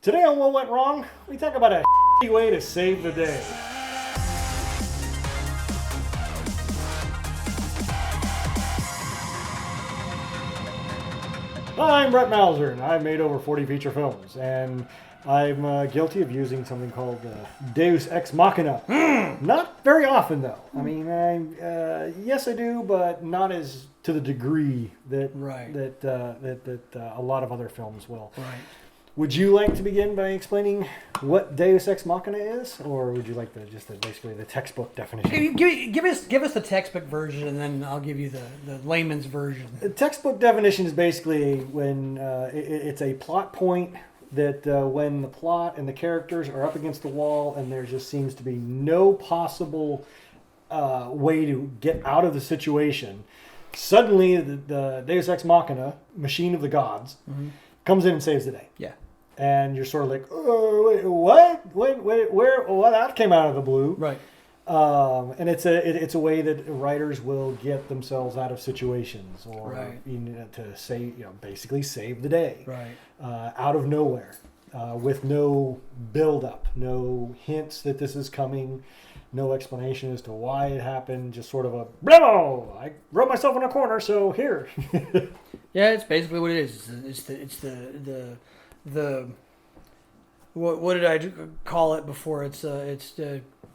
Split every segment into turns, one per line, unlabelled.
Today on What Went Wrong, we talk about a way to save the day. I'm Brett Mauser, and I've made over 40 feature films, and I'm guilty of using something called Deus Ex Machina. Not very often, though. I mean, yes, I do, but not as to the degree that a lot of other films will.
Right.
Would you like to begin by explaining what Deus Ex Machina is, or would you like basically the textbook definition?
Give us the textbook version, and then I'll give you the layman's version.
The textbook definition is basically when it's a plot point that when the plot and the characters are up against the wall, and there just seems to be no possible way to get out of the situation, suddenly the Deus Ex Machina, machine of the gods, comes in and saves the day.
Yeah.
And you're sort of like, oh, wait, what? Wait, where? Well, that came out of the blue.
Right.
And it's a way that writers will get themselves out of situations, or to say, basically save the day.
Right.
Out of nowhere, with no build up, no hints that this is coming, no explanation as to why it happened. Just sort of a bravo! I wrote myself in a corner, so here.
Yeah, it's basically what it is. It's the what did I call it before? It's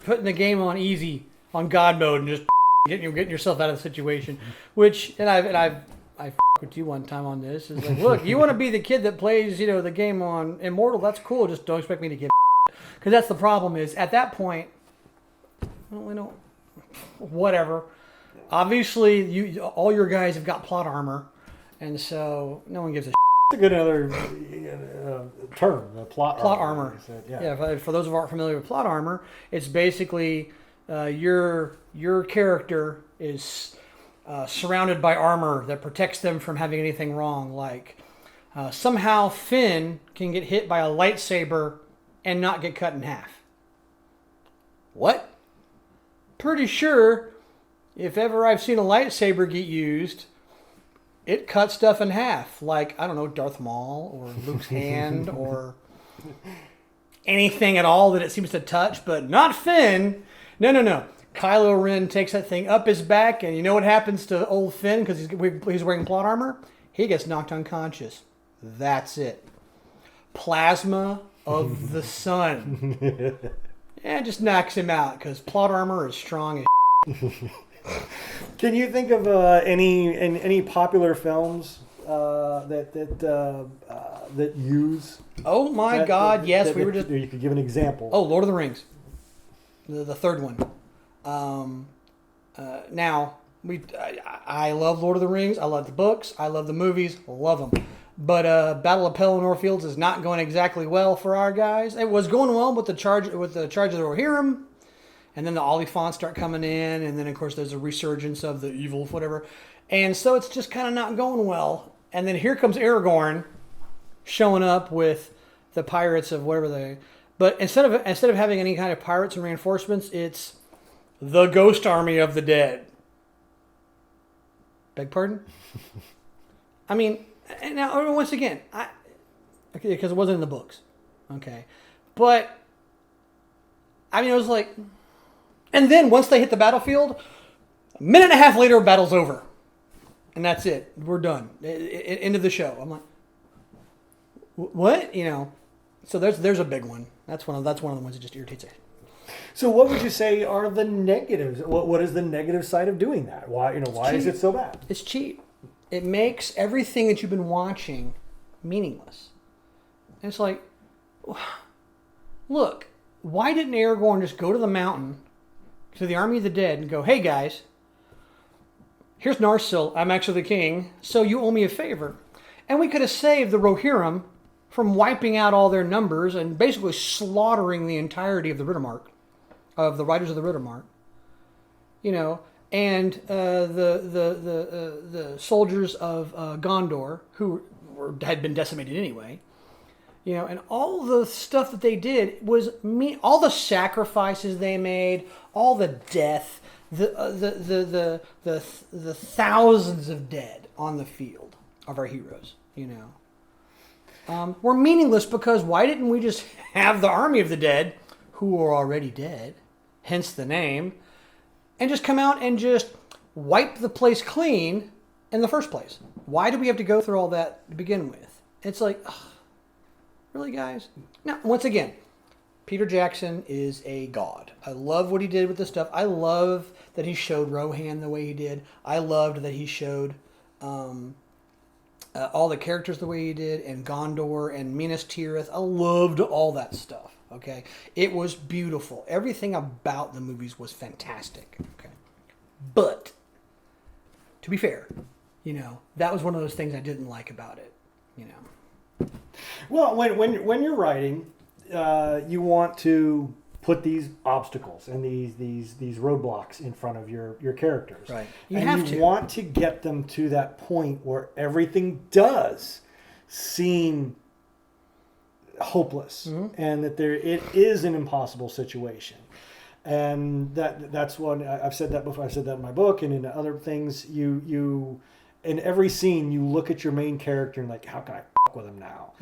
putting the game on easy, on God mode, and just getting yourself out of the situation. Which I with you one time on this is like, look, you want to be the kid that plays the game on Immortal? That's cool. Just don't expect me to give because that's the problem. Is at that point, well, whatever. Obviously, all your guys have got plot armor. And so no one gives a shit.
It's a good other term, the plot
armor. For those who aren't familiar with plot armor, it's basically your character is surrounded by armor that protects them from having anything wrong. Like somehow Finn can get hit by a lightsaber and not get cut in half. What? Pretty sure if ever I've seen a lightsaber get used, it cuts stuff in half, like, I don't know, Darth Maul or Luke's hand or anything at all that it seems to touch, but not Finn. No. Kylo Ren takes that thing up his back, and you know what happens to old Finn because he's wearing plot armor? He gets knocked unconscious. That's it. Plasma of the sun. Yeah, it just knocks him out because plot armor is strong as
Can you think of any popular films that use?
Oh my God! Yes, we were just.
You could give an example.
Oh, Lord of the Rings, the third one. Now I love Lord of the Rings. I love the books. I love the movies. Love them. But Battle of Pelennor Fields is not going exactly well for our guys. It was going well with the charge of the Rohirrim. And then the Oliphants start coming in, and then, of course, there's a resurgence of the evil, whatever. And so it's just kind of not going well. And then here comes Aragorn showing up with the pirates of whatever they... But instead of having any kind of pirates and reinforcements, it's the ghost army of the dead. Beg pardon? I mean, now, once again, because it wasn't in the books. Okay. But, I mean, it was like... And then once they hit the battlefield, a minute and a half later, battle's over. And that's it. We're done. End of the show. I'm like, what? So there's a big one. That's one of the ones that just irritates me.
So what would you say are the negatives? What is the negative side of doing that? Why is it so bad?
It's cheap. It makes everything that you've been watching meaningless. And it's like, look, why didn't Aragorn just go to the mountain to the army of the dead and go, hey guys, here's Narsil, I'm actually the king, so you owe me a favor. And we could have saved the Rohirrim from wiping out all their numbers and basically slaughtering the entirety of the Riddermark, of the Riders of the Riddermark. And the soldiers of Gondor, who had been decimated anyway, and all the stuff that they did was all the sacrifices they made, all the death, the thousands of dead on the field of our heroes, were meaningless because why didn't we just have the army of the dead, who are already dead, hence the name, and just come out and just wipe the place clean in the first place? Why do we have to go through all that to begin with? It's like, ugh, really, guys? Now, once again, Peter Jackson is a god. I love what he did with this stuff. I love that he showed Rohan the way he did. I loved that he showed all the characters the way he did, and Gondor and Minas Tirith. I loved all that stuff. Okay, it was beautiful. Everything about the movies was fantastic. Okay, but to be fair, that was one of those things I didn't like about it.
Well, when you're writing, you want to put these obstacles and these roadblocks in front of your characters.
Right.
You want to get them to that point where everything does seem hopeless, and that it is an impossible situation. And that's what I've said that before. I've said that in my book and in other things. You in every scene you look at your main character and like, how can I fuck with him now?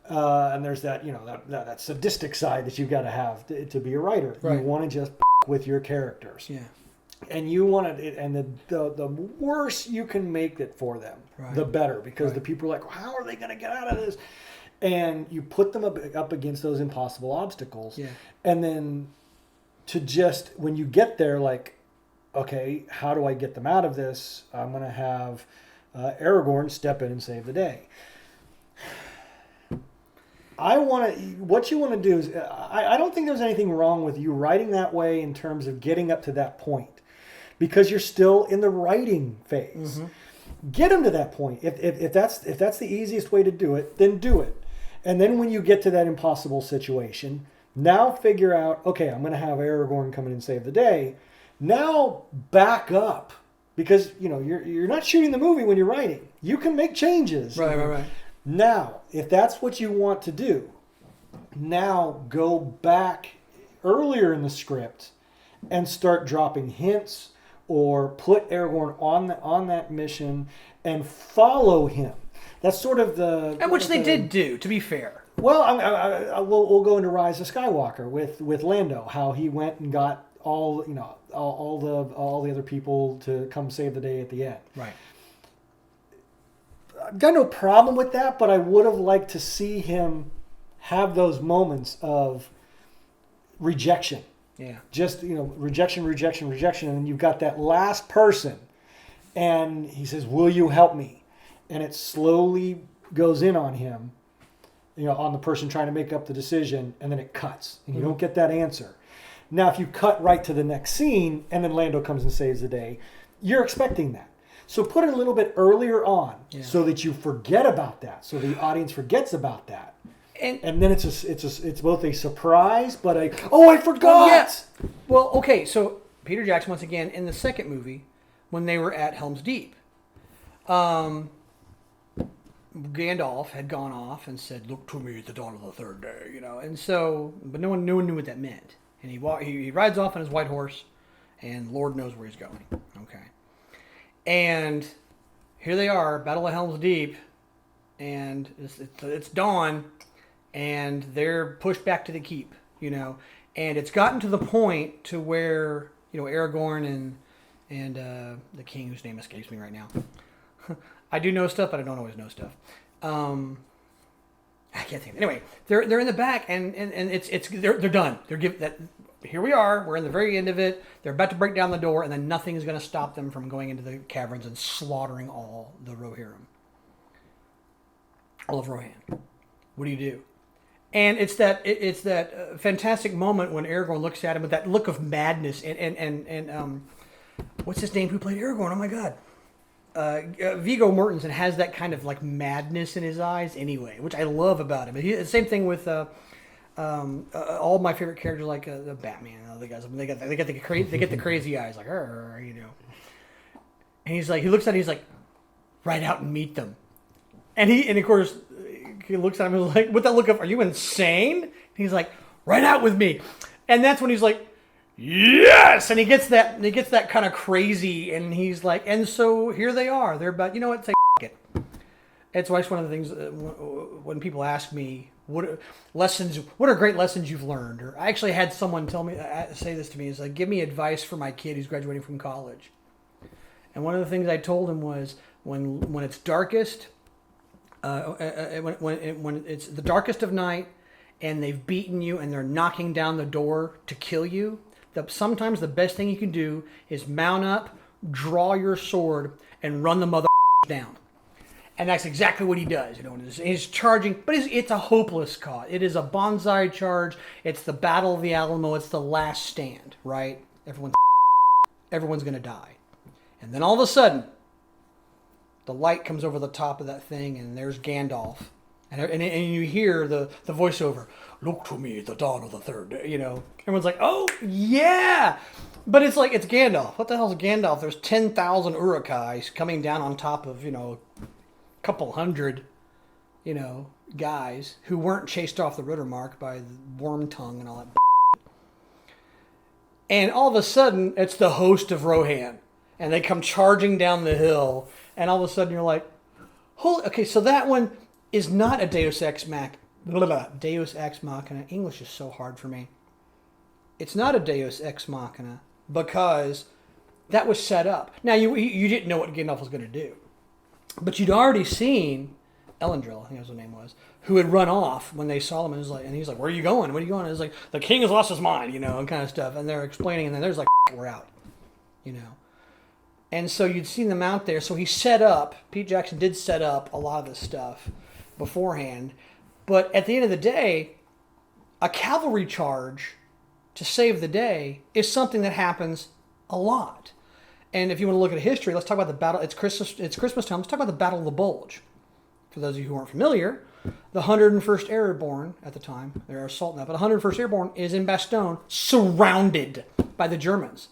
And there's that that sadistic side that you've got to have to be a writer.
Right.
You want to just fuck with your characters.
Yeah.
And you want it, and the worse you can make it for them, the better, because the people are like, well, how are they going to get out of this? And you put them up against those impossible obstacles.
Yeah.
And then to just, when you get there, like, okay, how do I get them out of this? I'm going to have Aragorn step in and save the day. What you want to do is, I don't think there's anything wrong with you writing that way in terms of getting up to that point, because you're still in the writing phase. Get them to that point. If that's the easiest way to do it, then do it. And then when you get to that impossible situation, now figure out, okay, I'm going to have Aragorn come in and save the day. Now back up, because you're not shooting the movie when you're writing. You can make changes.
Right.
Now, if that's what you want to do, now go back earlier in the script and start dropping hints, or put Aragorn on that mission and follow him. That's sort of
which they did do, to be fair.
Well, we'll go into Rise of Skywalker with Lando, how he went and got all the other people to come save the day at the end.
Right.
I've got no problem with that, but I would have liked to see him have those moments of rejection.
Yeah.
Just, rejection, and then you've got that last person, and he says, "Will you help me?" And it slowly goes in on him, on the person trying to make up the decision, and then it cuts, and you don't get that answer. Now, if you cut right to the next scene, and then Lando comes and saves the day, you're expecting that. So put it a little bit earlier on, so that you forget about that, so the audience forgets about that. And then it's both a surprise, but I forgot.
Yeah. Well, okay, so Peter Jackson, once again, in the second movie, when they were at Helm's Deep, Gandalf had gone off and said, "Look to me at the dawn of the third day," and so, but no one knew what that meant. And he rides off on his white horse, and Lord knows where he's going. Okay, and here they are, Battle of Helm's Deep, and it's dawn. And they're pushed back to the keep, and it's gotten to the point to where, Aragorn and the king, whose name escapes me right now. I do know stuff, but I don't always know stuff. I can't think. Anyway, they're in the back, and they're done. They're given that. Here we are. We're in the very end of it. They're about to break down the door, and then nothing is going to stop them from going into the caverns and slaughtering all the Rohirrim, all of Rohan. What do you do? And it's that fantastic moment when Aragorn looks at him with that look of madness and what's his name? Who played Aragorn? Oh my God, Viggo Mortensen has that kind of like madness in his eyes anyway, which I love about him. The same thing with all my favorite characters, like the Batman and other guys. I mean, they get the crazy eyes, like And he's like, he looks at him, he's like, "Ride out and meet them," and of course. He looks at him and is like, with that look of, "Are you insane?" And he's like, "Right out with me." And that's when he's like, "Yes!" And he gets that kind of crazy, and he's like, and so here they are. They're about, take it. It's always one of the things when people ask me what are great lessons you've learned, or I actually had someone say this to me, is like, give me advice for my kid who's graduating from college. And one of the things I told him was when it's darkest, when it's the darkest of night, and they've beaten you and they're knocking down the door to kill you, sometimes the best thing you can do is mount up, draw your sword, and run the mother down. And that's exactly what he does. He's charging, but it's a hopeless cause. It is a bonsai charge. It's the Battle of the Alamo. It's the last stand, right? Everyone's going to die. And then all of a sudden, the light comes over the top of that thing, and there's Gandalf. And you hear the voiceover, "Look to me, the dawn of the third day." Everyone's like, "Oh, yeah!" But it's like, it's Gandalf. What the hell is Gandalf? There's 10,000 Urukais coming down on top of, a couple hundred, guys who weren't chased off the Rittermark by the worm tongue and all that. And all of a sudden, it's the host of Rohan. And they come charging down the hill. And all of a sudden, you're like, holy, okay, so that one is not a Deus Ex Machina. English is so hard for me. It's not a Deus Ex Machina because that was set up. Now, you didn't know what Gandalf was going to do. But you'd already seen Elendil, I think that's what his name was, who had run off when they saw him, and he's like, "Where are you going? Where are you going?" And it's like, "The king has lost his mind," and kind of stuff. And they're explaining, and then there's like, "We're out," And so you'd seen them out there. So he set up, Pete Jackson did set up a lot of this stuff beforehand. But at the end of the day, a cavalry charge to save the day is something that happens a lot. And if you want to look at history, let's talk about the battle. It's Christmas time. Let's talk about the Battle of the Bulge. For those of you who aren't familiar, the 101st Airborne at the time, they're assaulting that, but 101st Airborne is in Bastogne, surrounded by the Germans.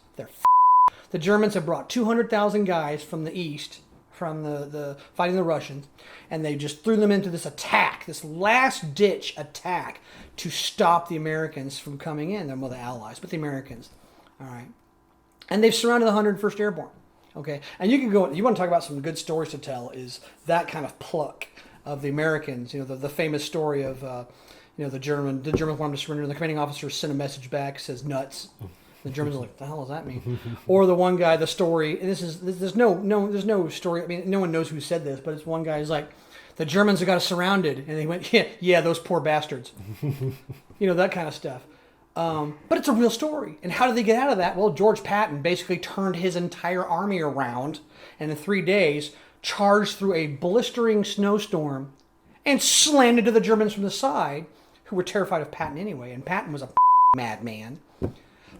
The Germans have brought 200,000 guys from the east, from the fighting the Russians, and they just threw them into this attack, this last-ditch attack to stop the Americans from coming in. They're the Allies, but the Americans. All right. And they've surrounded the 101st Airborne. Okay, and you want to talk about some good stories to tell, is that kind of pluck of the Americans. The famous story of the Germans wanted to surrender, and the commanding officer sent a message back, says nuts. The Germans are like, "The hell does that mean?" Or the one guy, the story, and there's no story. I mean, no one knows who said this, but it's one guy who's like, "The Germans have got us surrounded," and they went, "Yeah, those poor bastards." That kind of stuff. But it's a real story. And how did they get out of that? Well, George Patton basically turned his entire army around and in 3 days charged through a blistering snowstorm and slammed into the Germans from the side, who were terrified of Patton anyway. And Patton was a madman.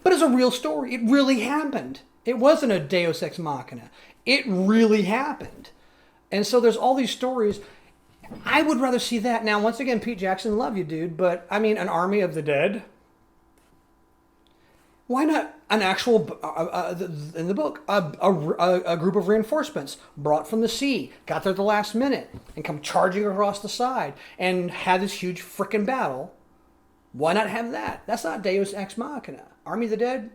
But it's a real story. It really happened. It wasn't a Deus Ex Machina. It really happened. And so there's all these stories. I would rather see that. Now, once again, Pete Jackson, love you, dude. But, I mean, an army of the dead? Why not an actual, in the book, a group of reinforcements brought from the sea, got there at the last minute, and come charging across the side, and had this huge frickin' battle? Why not have that? That's not Deus Ex Machina. Army of the Dead?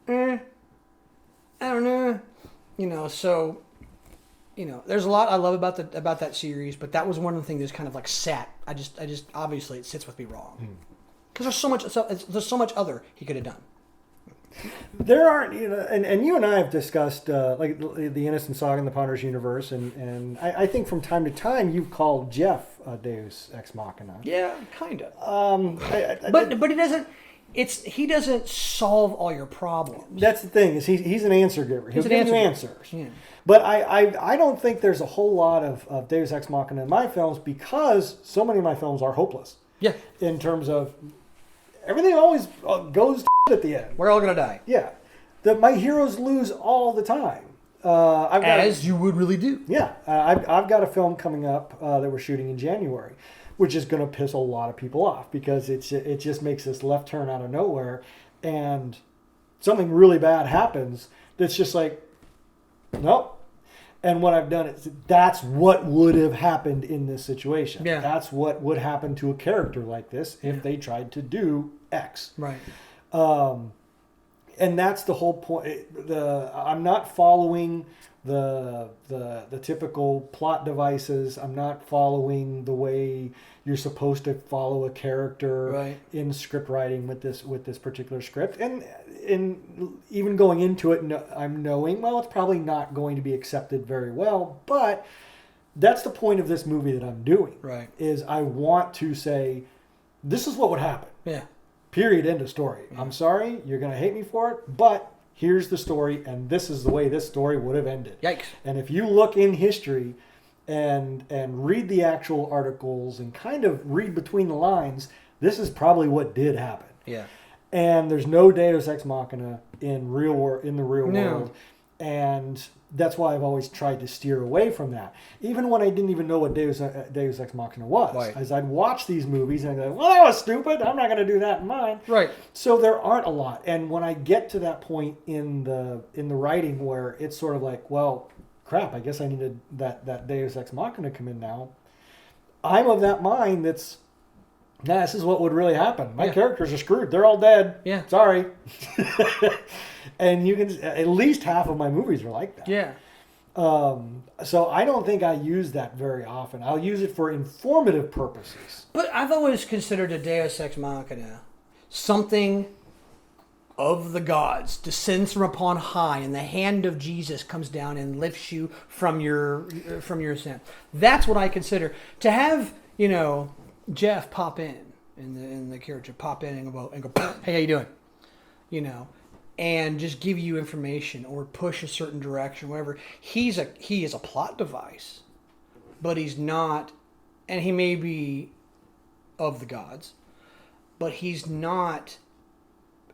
I don't know. So, there's a lot I love about that series, but that was one of the things that's kind of like sat. I just obviously it sits with me wrong. Because there's so much other he could have done.
There aren't, and you and I have discussed like the Innocent Saga and the Ponderous Universe, and I think from time to time you've called Jeff Deus Ex Machina.
Yeah, kind of. But he doesn't. He doesn't solve all your problems.
That's the thing, is he's an answer giver. He'll give you answers.
Yeah.
But I don't think there's a whole lot of Deus Ex Machina in my films, because so many of my films are hopeless.
Yeah.
In terms of everything always goes to at the end.
We're all gonna die.
Yeah. My heroes lose all the time.
As you would really do.
Yeah. I've got a film coming up that we're shooting in January, which is going to piss a lot of people off, because it just makes this left turn out of nowhere, and something really bad happens that's just like, nope. And what I've done is, that's what would have happened in this situation.
Yeah.
That's what would happen to a character like this if they tried to do X.
Right.
And that's the whole point. I'm not following the typical plot devices. I'm not following the way you're supposed to follow a character
Right.
in script writing with this particular script, and even going into it, I'm knowing, well, it's probably not going to be accepted very well, but that's the point of this movie that I'm doing.
Right.
Is I want to say, this is what would happen.
Yeah.
Period. End of story.
Yeah.
I'm sorry, you're going to hate me for it, but here's the story, and this is the way this story would have ended.
Yikes.
And if you look in history and read the actual articles and kind of read between the lines, this is probably what did happen.
Yeah.
And there's no Deus Ex Machina in the real
No.
world, and that's why I've always tried to steer away from that. Even when I didn't even know what Deus Ex Machina was,
Right.
as I'd watch these movies and I'd go, well, that was stupid. I'm not going to do that in mine.
Right.
So there aren't a lot, and when I get to that point in the writing where it's sort of like, well, crap, I guess I needed that Deus Ex Machina come in now. I'm of that mind that's, nah, this is what would really happen. My
Yeah.
characters are screwed. They're all dead.
Yeah.
Sorry. And you can, at least half of my movies are like that.
Yeah.
So I don't think I use that very often. I'll use it for informative purposes.
But I've always considered a Deus Ex Machina something of the gods descends from upon high, and the hand of Jesus comes down and lifts you from your sin. That's what I consider. To have, Jeff pop in the character pop in and go, hey, how you doing? And just give you information or push a certain direction, whatever. He is a plot device, but he's not, and he may be of the gods, but he's not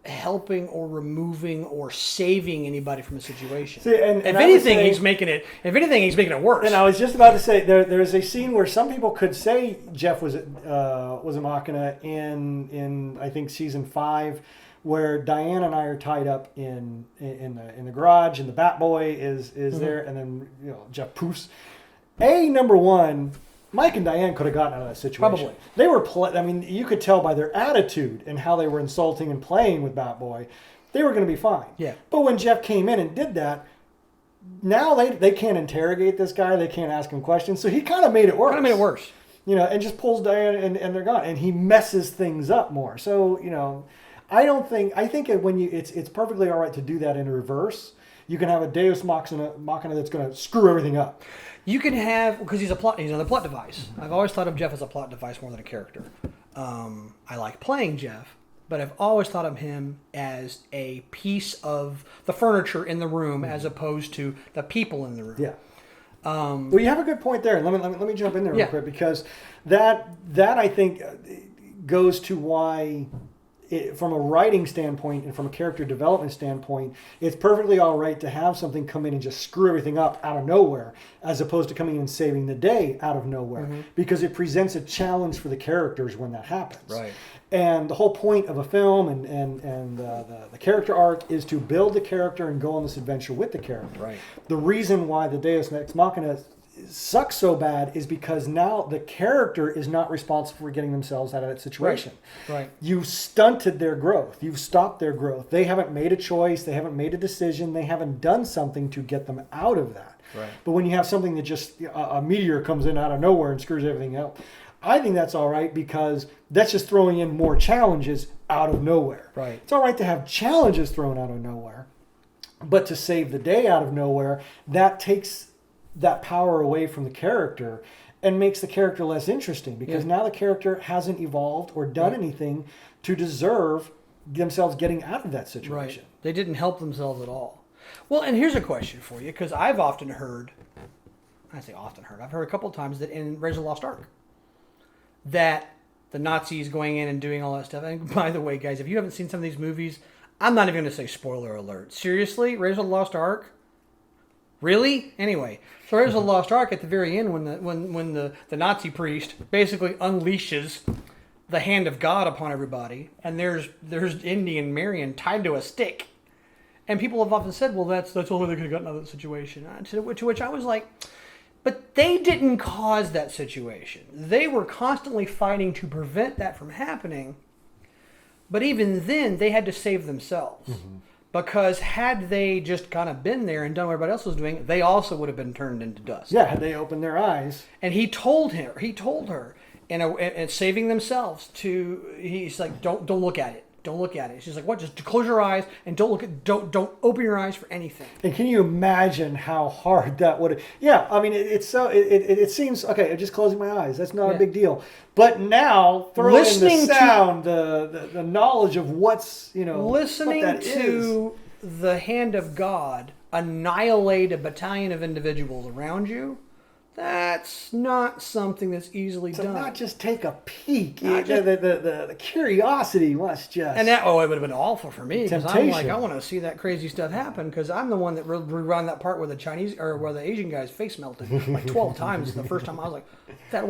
helping or removing or saving anybody from a situation.
See, and
if
I would
anything,
say-
he's making it worse.
And I was just about to say, there's a scene where some people could say Jeff was a Machina in I think season 5, where Diane and I are tied up in the garage, and the Batboy is there, and then Jeff poofs. Number one, Mike and Diane could have gotten out of that situation.
Probably.
They were you could tell by their attitude and how they were insulting and playing with Batboy, they were going to be fine.
Yeah.
But when Jeff came in and did that, now they can't interrogate this guy, they can't ask him questions, so he kind of made it worse. And just pulls Diane and they're gone, and he messes things up more. So I think when it's perfectly all right to do that in reverse. You can have a Deus Machina that's going to screw everything up.
You can have, because he's another plot device. I've always thought of Jeff as a plot device more than a character. I like playing Jeff, but I've always thought of him as a piece of the furniture in the room as opposed to the people in the room.
Yeah. Well, you have a good point there. Let me jump in there real quick, because that I think goes to why, from a writing standpoint and from a character development standpoint, it's perfectly all right to have something come in and just screw everything up out of nowhere, as opposed to coming in and saving the day out of nowhere, because it presents a challenge for the characters when that happens.
Right.
And the whole point of a film and the character arc is to build the character and go on this adventure with the character.
Right.
The reason why the Deus Ex Machina sucks so bad is because now the character is not responsible for getting themselves out of that situation.
Right.
You've stunted their growth. You've stopped their growth. They haven't made a choice. They haven't made a decision. They haven't done something to get them out of that.
Right.
But when you have something that just, a meteor comes in out of nowhere and screws everything up, I think that's all right, because that's just throwing in more challenges out of nowhere.
Right.
It's all right to have challenges thrown out of nowhere, but to save the day out of nowhere, that takes that power away from the character and makes the character less interesting, because now the character hasn't evolved or done anything to deserve themselves getting out of that situation.
Right. They didn't help themselves at all. Well, and here's a question for you, because I've heard a couple of times that in Raiders of the Lost Ark, that the Nazis going in and doing all that stuff. And by the way, guys, if you haven't seen some of these movies, I'm not even going to say spoiler alert. Seriously? Raiders of the Lost Ark? Really? Anyway, so Raiders of the Lost Ark, at the very end, when the Nazi priest basically unleashes the hand of God upon everybody, and there's Indy and Marion tied to a stick. And people have often said, well, that's the only way they could have gotten out of that situation. To which I was like, but they didn't cause that situation. They were constantly fighting to prevent that from happening. But even then, they had to save themselves. Because had they just kind of been there and done what everybody else was doing, they also would have been turned into dust.
Yeah, had they opened their eyes.
And he told her, and saving themselves he's like, don't look at it. Don't look at it. She's like, what? Just close your eyes and don't open your eyes for anything.
And can you imagine how hard that would have? Yeah, I mean, it seems, okay, just closing my eyes. That's not a big deal. But now, throw in the sound, the knowledge of what's,
listening
what that
to the hand of God annihilate a battalion of individuals around you, that's not something that's easily done.
Not just take a peek. The curiosity must just...
And it would have been awful for me, because I'm like,
Temptation.
I want to see that crazy stuff happen, because I'm the one that rewound that part where the Chinese, or where the Asian guy's face melted like 12 times. The first time I was like, that... I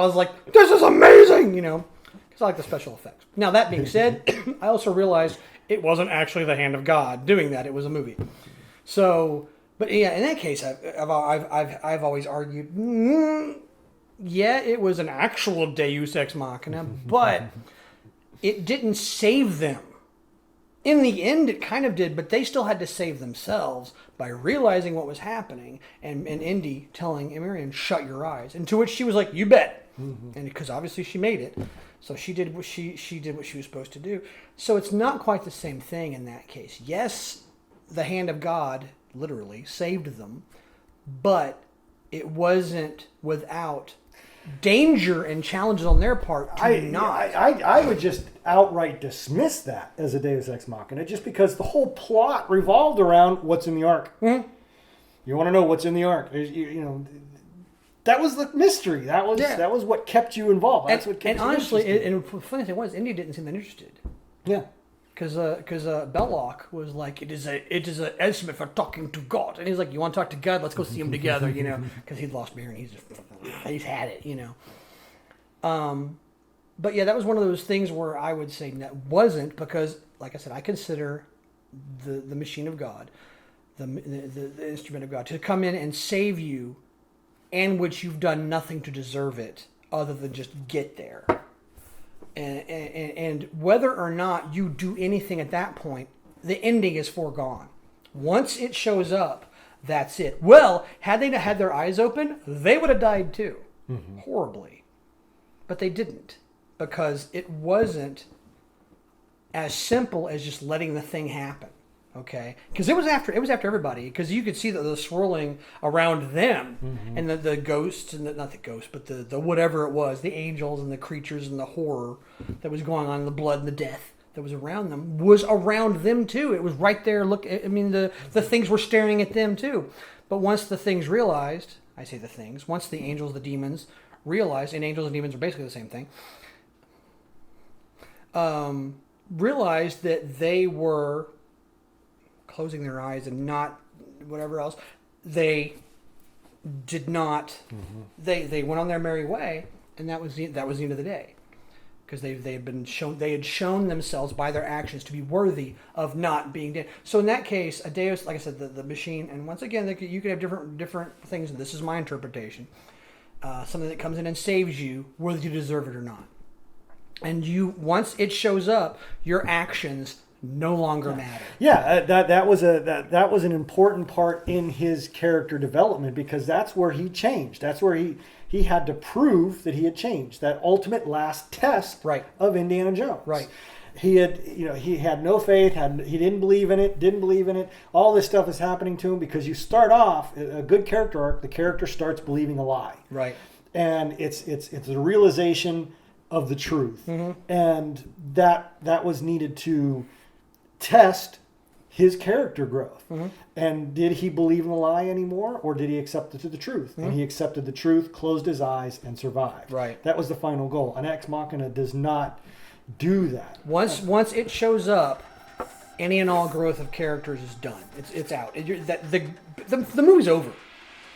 was like, this is amazing, because I like the special effects. Now, that being said, I also realized it wasn't actually the hand of God doing that. It was a movie. So, but yeah, in that case, I've always argued, yeah, it was an actual Deus Ex Machina, but it didn't save them. In the end, it kind of did, but they still had to save themselves by realizing what was happening, and Indy telling Emirian, shut your eyes. And to which she was like, you bet. And because obviously she made it. So she did what she did what she was supposed to do. So it's not quite the same thing in that case. Yes, the hand of God literally saved them, but it wasn't without danger and challenges on their part.
I would just outright dismiss that as a Deus Ex Machina, just because the whole plot revolved around what's in the Ark.
Mm-hmm.
You want to know what's in the Ark? That was the mystery. That was what kept you involved. That's what kept you
honestly, and the funny thing was, Indy didn't seem that interested.
Yeah.
Because Belloc was like, it is an estimate for talking to God, and he's like, you want to talk to God? Let's go see him together, because he'd lost Mary and he's had it, But yeah, that was one of those things where I would say that wasn't, because, like I said, I consider the machine of God, the instrument of God, to come in and save you, and which you've done nothing to deserve it, other than just get there. And whether or not you do anything at that point, the ending is foregone. Once it shows up, that's it. Well, had they had their eyes open, they would have died too, horribly. But they didn't, because it wasn't as simple as just letting the thing happen. Okay, because it was after everybody, because you could see the swirling around them, and the ghosts, and not the ghosts, but the whatever it was, the angels and the creatures and the horror that was going on, the blood and the death that was around them was around them too. It was right there. Look, I mean, the things were staring at them too. But once the things realized, once the angels, the demons realized, and angels and demons are basically the same thing, realized that they were closing their eyes and not whatever else, they did not. They went on their merry way, and that was the end of the day, because they had shown themselves by their actions to be worthy of not being dead. So in that case, a Deus, like I said, the machine, and once again, you could have different things, and this is my interpretation. Something that comes in and saves you, whether you deserve it or not, and once it shows up, your actions no longer matter.
Yeah, that was an important part in his character development, because that's where he changed. That's where he had to prove that he had changed. That ultimate last test of Indiana Jones. Right. He had no faith. He didn't believe in it. All this stuff is happening to him because you start off a good character arc. The character starts believing a lie. Right. And it's the realization of the truth, and that was needed to test his character growth. And did he believe in the lie anymore, or did he accept the truth? And he accepted the truth, closed his eyes, and survived. Right. That was the final goal. An Ex Machina does not do that.
Once it shows up, any and all growth of characters is done. It's out. The movie's over.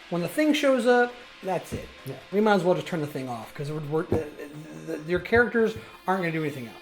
When the thing shows up, that's it. Yeah. We might as well just turn the thing off, because your characters aren't going to do anything else.